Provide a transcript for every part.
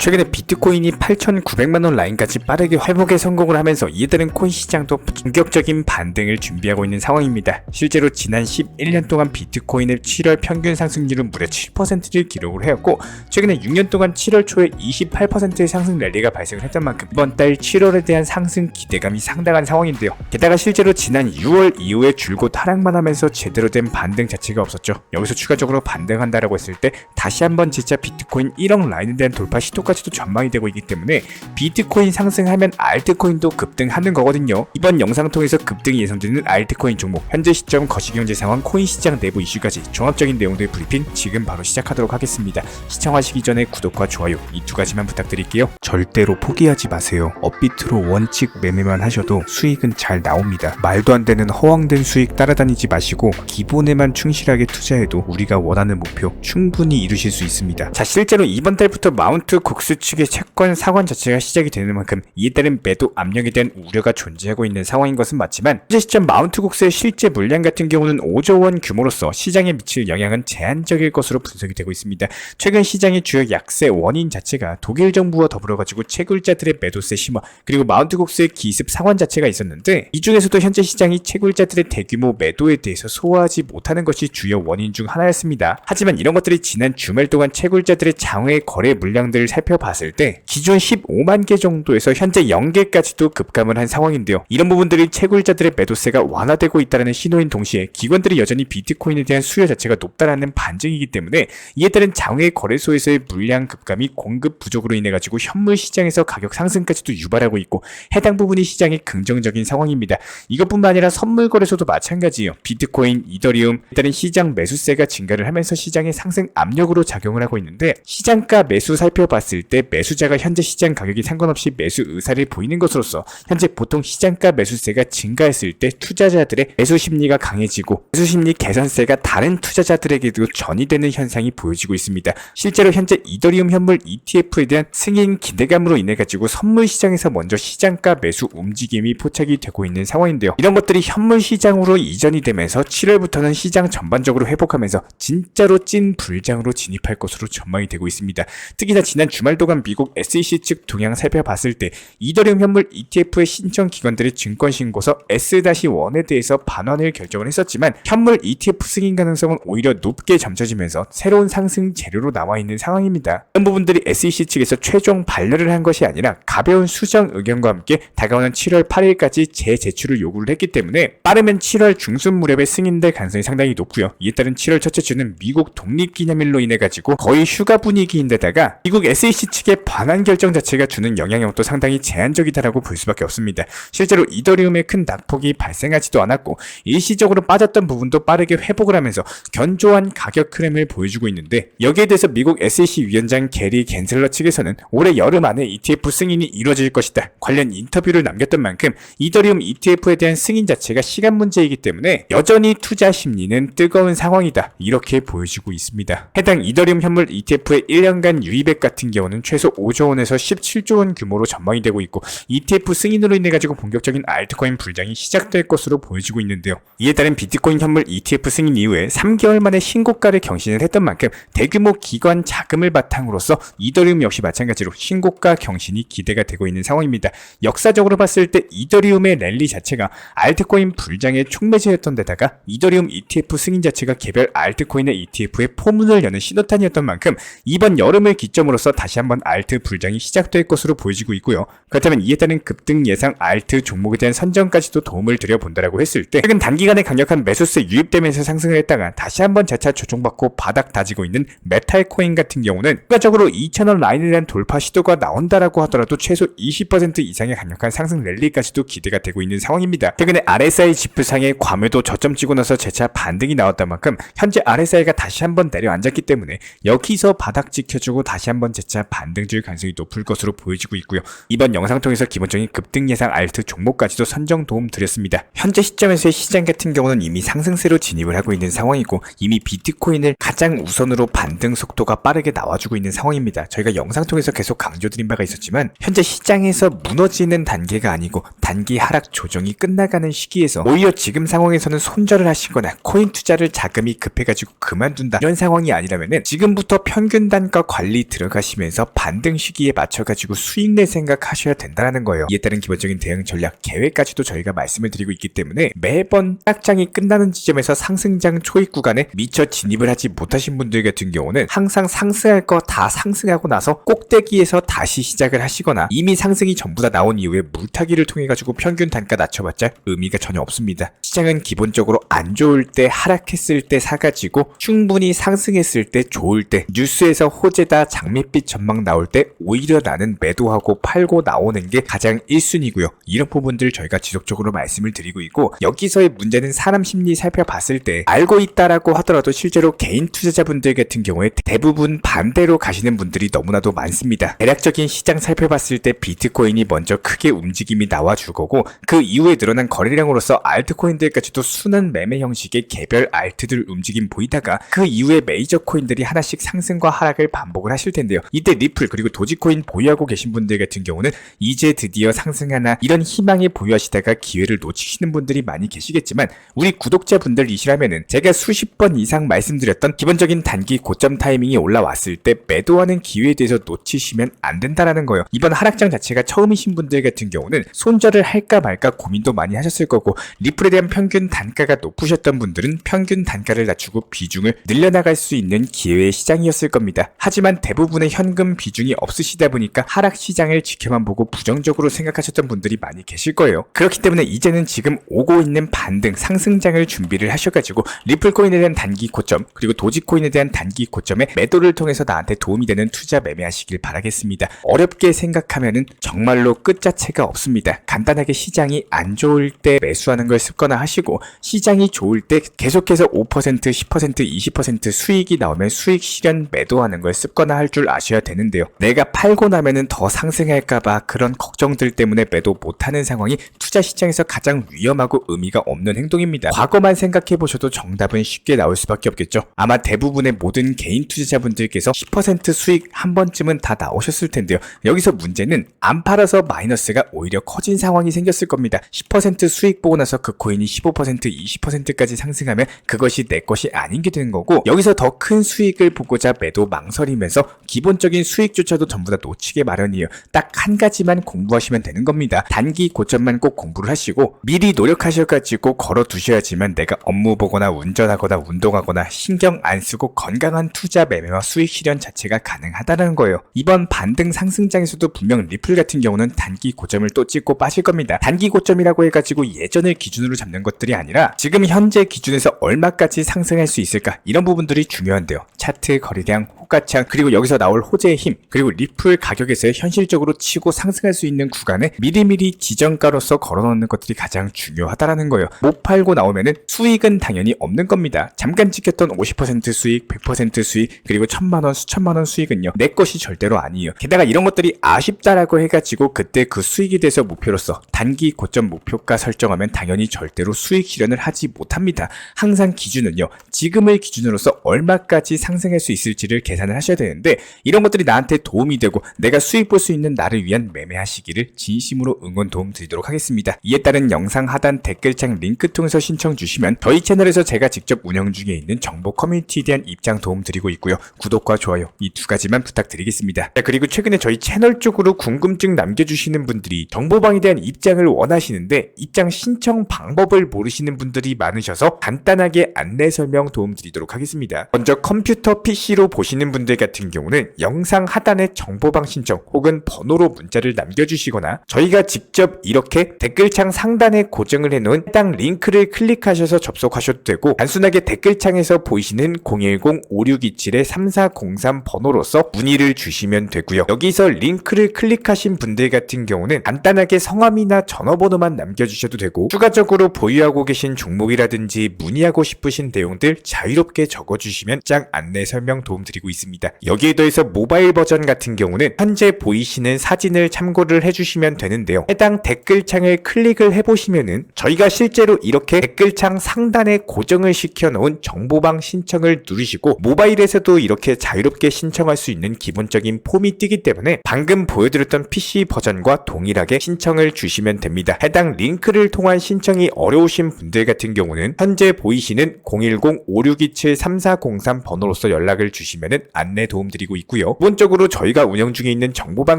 최근에 비트코인이 8,900만원 라인까지 빠르게 회복에 성공을 하면서 이에 따른 코인 시장도 본격적인 반등을 준비하고 있는 상황입니다. 실제로 지난 11년 동안 비트코인의 7월 평균 상승률은 무려 7%를 기록을 해왔고, 최근에 6년 동안 7월 초에 28%의 상승 랠리가 발생을 했던 만큼 이번 달 7월에 대한 상승 기대감이 상당한 상황인데요. 게다가 실제로 지난 6월 이후에 줄곧 하락만 하면서 제대로 된 반등 자체가 없었죠. 여기서 추가적으로 반등한다라고 했을 때 다시 한번 진짜 비트코인 1억 라인에 대한 돌파 시도까지도 전망이 되고 있기 때문에 비트코인 상승하면 알트코인도 급등하는 거거든요. 이번 영상 통해서 급등이 예상되는 알트코인 종목, 현재 시점 거시경제 상황, 코인 시장 내부 이슈까지 종합적인 내용들의 브리핑 지금 바로 시작하도록 하겠습니다. 시청하시기 전에 구독과 좋아요 이 두 가지만 부탁드릴게요. 절대로 포기하지 마세요. 업비트로 원칙 매매만 하셔도 수익은 잘 나옵니다. 말도 안 되는 허황된 수익 따라다니지 마시고 기본에만 충실하게 투자해도 우리가 원하는 목표 충분히 이루실 수 있습니다. 자, 실제로 이번 달부터 마운트 국스 측의 채권 상환 자체가 시작이 되는 만큼 이에 따른 매도 압력에 대한 우려가 존재하고 있는 상황인 것은 맞지만, 현재 시점 마운트 국스의 실제 물량 같은 경우는 5조 원 규모로서 시장에 미칠 영향은 제한적일 것으로 분석이 되고 있습니다. 최근 시장의 주요 약세 원인 자체가 독일 정부와 더불어가지고 채굴자들의 매도세 심화, 그리고 마운트 국스의 기습 상환 자체가 있었는데, 이 중에서도 현재 시장이 채굴자들의 대규모 매도에 대해서 소화하지 못하는 것이 주요 원인 중 하나였습니다. 하지만 이런 것들이 지난 주말 동안 채굴자들의 장외 거래 물량들을 살펴봤을 때 기존 15만 개 정도에서 현재 0개까지도 급감을 한 상황인데요. 이런 부분들이 채굴자들의 매도세가 완화되고 있다는 신호인 동시에 기관들이 여전히 비트코인에 대한 수요 자체가 높다라는 반증이기 때문에 이에 따른 장외 거래소에서의 물량 급감이 공급 부족으로 인해 가지고 현물 시장에서 가격 상승까지도 유발하고 있고, 해당 부분이 시장의 긍정적인 상황입니다. 이것뿐만 아니라 선물 거래소도 마찬가지예요. 비트코인, 이더리움 따른 시장 매수세가 증가를 하면서 시장의 상승 압력으로 작용을 하고 있는데, 시장가 매수 살펴봤을 때 매수자가 현재 시장 가격이 상관없이 매수 의사를 보이는 것으로서 현재 보통 시장가 매수세가 증가했을 때 투자자들의 매수 심리가 강해지고 매수 심리 개선세가 다른 투자자들에게도 전이되는 현상이 보여지고 있습니다. 실제로 현재 이더리움 현물 ETF에 대한 승인 기대감으로 인해 가지고 선물 시장에서 먼저 시장가 매수 움직임이 포착이 되고 있는 상황인데요. 이런 것들이 현물 시장으로 이전이 되면서 7월부터는 시장 전반적으로 회복하면서 진짜로 찐 불장으로 진입할 것으로 전망이 되고 있습니다. 특히나 지난 주말 동안 미국 SEC 측 동향 살펴봤을 때 이더리움 현물 ETF의 신청 기관들의 증권 신고서 S-1에 대해서 반환을 결정을 했었지만 현물 ETF 승인 가능성은 오히려 높게 점쳐지면서 새로운 상승 재료로 나와 있는 상황입니다. 이런 부분들이 SEC 측에서 최종 반려를 한 것이 아니라 가벼운 수정 의견과 함께 다가오는 7월 8일까지 재제출을 요구를 했기 때문에 빠르면 7월 중순 무렵에 승인될 가능성이 상당히 높고요. 이에 따른 7월 첫째 주는 미국 독립기념일로 인해 가지고 거의 휴가 분위기인데다가 미국 SEC 측의 반환 결정 자체가 주는 영향력도 상당히 제한적이다라고 볼 수밖에 없습니다. 실제로 이더리움의 큰 낙폭이 발생하지도 않았고 일시적으로 빠졌던 부분도 빠르게 회복을 하면서 견조한 가격 흐름을 보여주고 있는데, 여기에 대해서 미국 SEC 위원장 게리 겐슬러 측에서는 올해 여름 안에 ETF 승인이 이루어질 것이다 관련 인터뷰를 남겼던 만큼 이더리움 ETF에 대한 승인 자체가 시간 문제이기 때문에 여전히 투자 심리는 뜨거운 상황이다 이렇게 보여지고 있습니다. 해당 이더리움 현물 ETF의 1년간 유입액 같은 경우는 최소 5조 원에서 17조 원 규모로 전망이 되고 있고, ETF 승인으로 인해 가지고 본격적인 알트코인 불장이 시작될 것으로 보여지고 있는데요. 이에 따른 비트코인 현물 ETF 승인 이후에 3개월 만에 신고가를 경신을 했던 만큼 대규모 기관 자금을 바탕으로서 이더리움 역시 마찬가지로 신고가 경신이 기대가 되고 있는 상황입니다. 역사적으로 봤을 때 이더리움의 랠리 자체가 알트코인 불장의 촉매제였던 데다가 이더리움 ETF 승인 자체가 개별 알트코인의 ETF의 포문을 여는 신호탄이었던 만큼 이번 여름을 기점으로서 다시 한번 알트 불장이 시작될 것으로 보여지고 있고요. 그렇다면 이에 따른 급등 예상 알트 종목에 대한 선정까지도 도움을 드려본다라고 했을 때 최근 단기간에 강력한 매수세 유입되면서 상승을 했다가 다시 한번 재차 조정받고 바닥 다지고 있는 메탈코인 같은 경우는 추가적으로 2,000원 라인에 대한 돌파 시도가 나온다라고 하더라도 최소 20% 이상의 강력한 상승 랠리까지도 기대가 되고 있는 상황입니다. 최근에 RSI 지표상의 과매도 저점치고 나서 재차 반등이 나왔던 만큼 현재 RSI가 다시 한번 내려앉았기 때문에 여기서 바닥 지켜주고 다시 한번 재차 반등줄 가능성이 높을 것으로 보여지고 있고요. 이번 영상 통해서 기본적인 급등 예상 알트 종목까지도 선정 도움 드렸습니다. 현재 시점에서의 시장 같은 경우는 이미 상승세로 진입을 하고 있는 상황이고, 이미 비트코인을 가장 우선으로 반등 속도가 빠르게 나와주고 있는 상황입니다. 저희가 영상 통해서 계속 강조드린 바가 있었지만 현재 시장에서 무너지는 단계가 아니고 단기 하락 조정이 끝나가는 시기에서 오히려 지금 상황에서는 손절을 하시거나 코인 투자를 자금이 급해가지고 그만둔다 이런 상황이 아니라면은 지금부터 평균 단가 관리 들어가시면서 대비해서 반등 시기에 맞춰가지고 수익 낼 생각하셔야 된다는 거예요. 이에 따른 기본적인 대응 전략, 계획까지도 저희가 말씀을 드리고 있기 때문에 매번 하락장이 끝나는 지점에서 상승장 초입 구간에 미처 진입을 하지 못하신 분들 같은 경우는 항상 상승할 거 다 상승하고 나서 꼭대기에서 다시 시작을 하시거나 이미 상승이 전부 다 나온 이후에 물타기를 통해 가지고 평균 단가 낮춰봤자 의미가 전혀 없습니다. 시장은 기본적으로 안 좋을 때, 하락했을 때 사가지고 충분히 상승했을 때, 좋을 때, 뉴스에서 호재다, 장밋빛 전망 나올 때 오히려 나는 매도하고 팔고 나오는 게 가장 1순위고요. 이런 부분들 저희가 지속적으로 말씀을 드리고 있고, 여기서의 문제는 사람 심리 살펴봤을 때 알고 있다라고 하더라도 실제로 개인 투자자분들 같은 경우에 대부분 반대로 가시는 분들이 너무나도 많습니다. 대략적인 시장 살펴봤을 때 비트코인이 먼저 크게 움직임이 나와줄 거고, 그 이후에 늘어난 거래량으로서 알트코인들까지도 순환 매매 형식의 개별 알트들 움직임 보이다가 그 이후에 메이저 코인들이 하나씩 상승과 하락을 반복을 하실 텐데요. 이때 리플 그리고 도지코인 보유하고 계신 분들 같은 경우는 이제 드디어 상승하나 이런 희망에 보유하시다가 기회를 놓치시는 분들이 많이 계시겠지만, 우리 구독자분들이시라면은 제가 수십 번 이상 말씀드렸던 기본적인 단기 고점 타이밍이 올라왔을 때 매도하는 기회에 대해서 놓치시면 안 된다라는 거예요. 이번 하락장 자체가 처음이신 분들 같은 경우는 손절을 할까 말까 고민도 많이 하셨을 거고, 리플에 대한 평균 단가가 높으셨던 분들은 평균 단가를 낮추고 비중을 늘려나갈 수 있는 기회의 시장이었을 겁니다. 하지만 대부분의 현금 비중이 없으시다 보니까 하락 시장을 지켜만 보고 부정적으로 생각하셨던 분들이 많이 계실 거예요. 그렇기 때문에 이제는 지금 오고 있는 반등 상승장을 준비를 하셔가지고 리플코인에 대한 단기 고점 그리고 도지코인에 대한 단기 고점에 매도를 통해서 나한테 도움이 되는 투자 매매하시길 바라겠습니다. 어렵게 생각하면은 정말로 끝 자체가 없습니다. 간단하게 시장이 안 좋을 때 매수하는 걸 습관화 하시고, 시장이 좋을 때 계속해서 5%, 10%, 20% 수익이 나오면 수익 실현 매도하는 걸 습관화할 줄 아셔야 되는데요. 내가 팔고 나면은 더 상승할까봐 그런 걱정들 때문에 매도 못하는 상황이 투자 시장에서 가장 위험하고 의미가 없는 행동입니다. 과거만 생각해보셔도 정답은 쉽게 나올 수밖에 없겠죠. 아마 대부분의 모든 개인 투자자분들께서 10% 수익 한 번쯤은 다 나오셨을 텐데요. 여기서 문제는 안 팔아서 마이너스가 오히려 커진 상황이 생겼을 겁니다. 10% 수익 보고 나서 그 코인이 15%, 20%까지 상승하면 그것이 내 것이 아닌 게 되는 거고, 여기서 더 큰 수익을 보고자 매도 망설이면서 기본적인 수익조차도 전부 다 놓치게 마련이에요. 딱 한 가지만 공부하시면 되는 겁니다. 단기 고점만 꼭 공부를 하시고 미리 노력하셔가지고 걸어두셔야지만 내가 업무 보거나 운전하거나 운동하거나 신경 안 쓰고 건강한 투자 매매와 수익 실현 자체가 가능하다는 거예요. 이번 반등 상승장에서도 분명 리플 같은 경우는 단기 고점을 또 찍고 빠질 겁니다. 단기 고점이라고 해가지고 예전을 기준으로 잡는 것들이 아니라 지금 현재 기준에서 얼마까지 상승할 수 있을까, 이런 부분들이 중요한데요. 차트, 거래량, 호가창, 그리고 여기서 나올 호재의 힘, 그리고 리플 가격에서 현실적으로 치고 상승할 수 있는 구간에 미리미리 지정가로서 걸어놓는 것들이 가장 중요하다라는 거예요. 못 팔고 나오면은 수익은 당연히 없는 겁니다. 잠깐 찍혔던 50% 수익, 100% 수익, 그리고 1000만원, 수천만원 수익은요, 내 것이 절대로 아니에요. 게다가 이런 것들이 아쉽다라고 해가지고 그때 그 수익에 대해서 목표로서 단기 고점 목표가 설정하면 당연히 절대로 수익 실현을 하지 못합니다. 항상 기준은요, 지금의 기준으로서 얼마까지 상승할 수 있을지를 계산을 하셔야 되는데, 이런 것들이 나한테 도움이 되고 내가 수익 볼 수 있는 나를 위한 매매하시기를 진심으로 응원 도움 드리도록 하겠습니다. 이에 따른 영상 하단 댓글창 링크 통해서 신청 주시면 저희 채널에서 제가 직접 운영 중에 있는 정보 커뮤니티에 대한 입장 도움 드리고 있고요. 구독과 좋아요 이 두 가지만 부탁드리겠습니다. 자, 그리고 최근에 저희 채널 쪽으로 궁금증 남겨주시는 분들이 정보방에 대한 입장을 원하시는데 입장 신청 방법을 모르시는 분들이 많으셔서 간단하게 안내 설명 도움 드리도록 하겠습니다. 먼저 컴퓨터 PC로 보시는 분들 같은 경우는 영상 하단에 정보방 신청 혹은 번호로 문자를 남겨주시거나 저희가 직접 이렇게 댓글창 상단에 고정을 해놓은 해당 링크를 클릭하셔서 접속하셔도 되고, 단순하게 댓글창에서 보이시는 010-5627-3403 번호로서 문의를 주시면 되고요. 여기서 링크를 클릭하신 분들 같은 경우는 간단하게 성함이나 전화번호만 남겨주셔도 되고, 추가적으로 보유하고 계신 종목이라든지 문의하고 싶으신 내용들 자유롭게 적어주시면 짱 안내 설명 도움드리고 있습니다. 여기에 더해서 모바일 버전 같은 경우는 현재 보이시는 사진을 참고를 해주시면 되는데요. 해당 댓글창을 클릭을 해보시면은 저희가 실제로 이렇게 댓글창 상단에 고정을 시켜놓은 정보방 신청을 누르시고 모바일에서도 이렇게 자유롭게 신청할 수 있는 기본적인 폼이 뜨기 때문에 방금 보여드렸던 PC 버전과 동일하게 신청을 주시면 됩니다. 해당 링크를 통한 신청이 어려우신 분들 같은 경우는 현재 보이시는 010-5627-3403 번호로서 연락을 주시면은 안내 도움드리고 있고요. 기본적으로 저희가 운영 중에 있는 정보방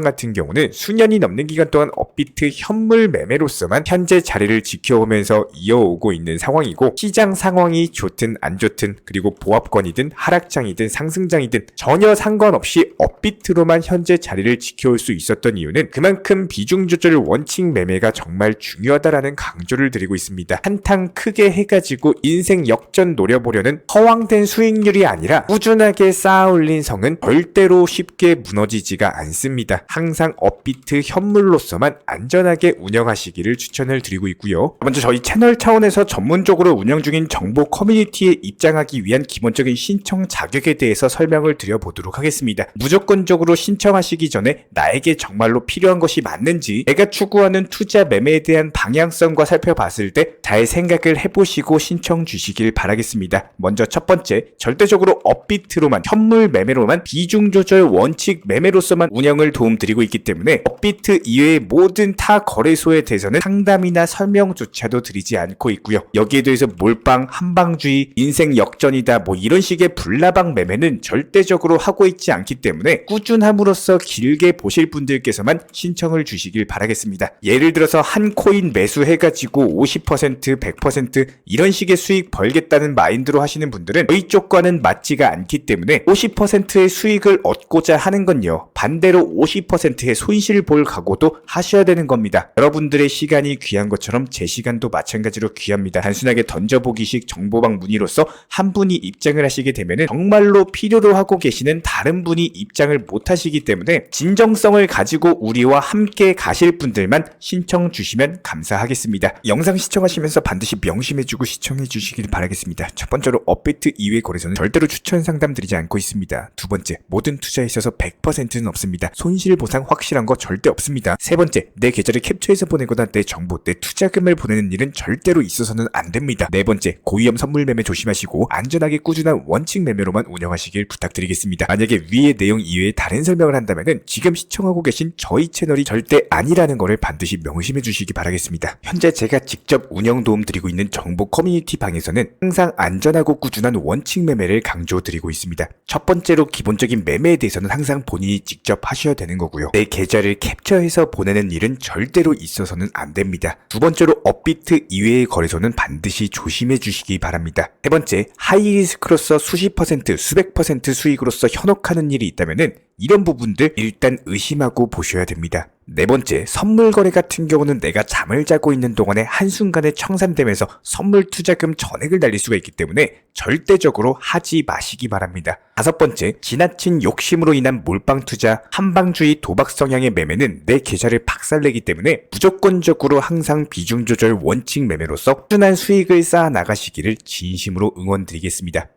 같은 경우는 수년이 넘는 기간 동안 업비트 현물 매매로서만 현재 자리를 지켜오면서 이어오고 있는 상황이고, 시장 상황이 좋든 안 좋든 그리고 보합권이든 하락장이든 상승장이든 전혀 상관없이 업비트로만 현재 자리를 지켜올 수 있었던 이유는 그만큼 비중 조절 원칙 매매가 정말 중요하다라는 강조를 드리고 있습니다. 한탕 크게 해가지고 인생 역전 노려보려는 허황된 수익률이 아니라 꾸준하게 쌓아올린 성은 절대로 쉽게 무너지지가 않습니다. 항상 업비트 현물로서만 안전하게 운영하시기를 추천을 드리고 있고요. 먼저 저희 채널 차원에서 전문적으로 운영 중인 정보 커뮤니티에 입장하기 위한 기본적인 신청 자격에 대해서 설명을 드려보도록 하겠습니다. 무조건적으로 신청하시기 전에 나에게 정말로 필요한 것이 맞는지, 내가 추구하는 투자 매매에 대한 방향성과 살펴봤을 때 잘 생각을 해보시고 신청 주시길 바라겠습니다. 먼저 첫 번째, 절대적으로 업비트로만, 현물 매매로만, 비중 조절 원칙 매매로서만 운영을 도움드리고 있기 때문에 업비트 이외의 모든 타 거래소에 대해서는 상담이나 설명조차도 드리지 않고 있고요. 여기에 대해서 몰빵, 한방주의, 인생 역전이다 뭐 이런 식의 불나방 매매는 절대적으로 하고 있지 않기 때문에 꾸준함으로써 길게 보실 분들께서만 신청을 주시길 바라겠습니다. 예를 들어서 한 코인 매수해가지고 50%, 100% 이런 식의 수익 벌겠다는 마인드로 하시는 분들은 저희 쪽과는 맞지가 않기 때문에 50%의 수익을 얻고자 하는 건요, 반대로 50%의 손실을 볼 각오도 하셔야 되는 겁니다. 여러분들의 시간이 귀한 것처럼 제 시간도 마찬가지로 귀합니다. 단순하게 던져보기식 정보방 문의로서 한 분이 입장을 하시게 되면 정말로 필요로 하고 계시는 다른 분이 입장을 못 하시기 때문에 진정성을 가지고 우리와 함께 가실 분들만 신청 주시면 감사하겠습니다. 영상 시청하시면서 반드시 명심해주고 시청해 주시길 바라겠습니다. 첫 번째로 업비트 이외 거래소는 절대로 추천 상담 드리지 않고 있습니다. 두 번째, 모든 투자에 있어서 100%는 없습니다. 손실 보상 확실한 거 절대 없습니다. 세 번째, 내 계좌를 캡처해서 보내거나 내 정보, 내 투자금을 보내는 일은 절대로 있어서는 안 됩니다. 네 번째, 고위험 선물 매매 조심하시고 안전하게 꾸준한 원칙 매매로만 운영하시길 부탁드리겠습니다. 만약에 위의 내용 이외에 다른 설명을 한다면 지금 시청하고 계신 저희 채널이 절대 아니라는 것을 반드시 명심해 주시기 바라겠습니다. 현재 제가 직접 운영 도움 드리고 있는 정보 커뮤니티 방에서는 항상 안전하고 꾸준한 원칙 매매를 강조드리고 있습니다. 첫 번째로 기본적인 매매에 대해서는 항상 본인이 직접 하셔야 되는 거고요. 내 계좌를 캡처해서 보내는 일은 절대로 있어서는 안 됩니다. 두 번째로 업비트 이외의 거래소는 반드시 조심해 주시기 바랍니다. 세 번째, 하이리스크로서 수십 퍼센트, 수백 퍼센트 수익으로서 현혹하는 일이 있다면 이런 부분들 일단 의심하고 보셔야 됩니다. 네 번째, 선물 거래 같은 경우는 내가 잠을 자고 있는 동안에 한순간에 청산되면서 선물 투자금 전액을 날릴 수가 있기 때문에 절대적으로 하지 마시기 바랍니다. 다섯 번째, 지나친 욕심으로 인한 몰빵 투자, 한방주의 도박 성향의 매매는 내 계좌를 박살내기 때문에 무조건적으로 항상 비중 조절 원칙 매매로서 꾸준한 수익을 쌓아 나가시기를 진심으로 응원드리겠습니다.